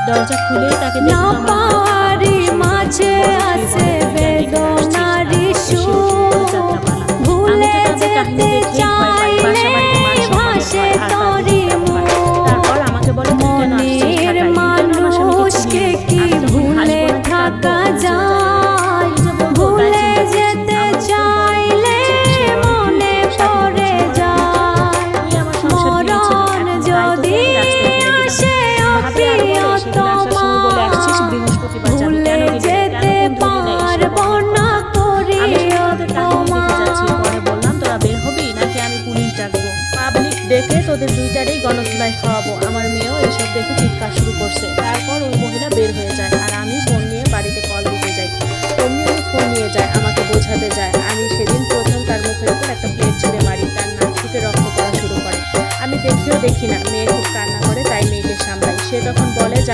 দরজা খুলেই তাকে না পাওয়ারি মাঝে আছে বেদনারি সুর, ভুলে যেতে চাইলে ভাসে তোরি মুখ। তারপর আমাকে বলে মনের মানুষকে কি ভুলে থাকা যায়, ভুলে যেতে চাইলে মনে পড়ে যায়। মরণ যদি আসে অপ্রিয়তমা, ভুলে যেতে পারবো না প্রিয়তমা। পরে বললাম তোরা বের হবি নাকি আমি পুলিশ ডাকবো, পাবলিক ডেকে তোদের দুইটারেই গণধোলাই খাওয়াবো। আমার মেয়েও এসব দেখে চিৎকার শুরু করছে। তারপর ওই মহিলা বের হয়ে যায় আর আমি ফোন নিয়ে বাড়িতে কল দিতে যাই। অমনি ফোন নিয়ে যায়, আমাকে বোঝাতে যায়। আমি সেদিন প্রথম তার মুখের উপর একটা প্লেট ছুঁড়ে মারি, তার নাক থেকে রক্ত পড়া শুরু করে। আমি দেখি না, মেয়ে খুব কান্না করে, তাই মেয়েকে সামলাই। সে তখন বলে যা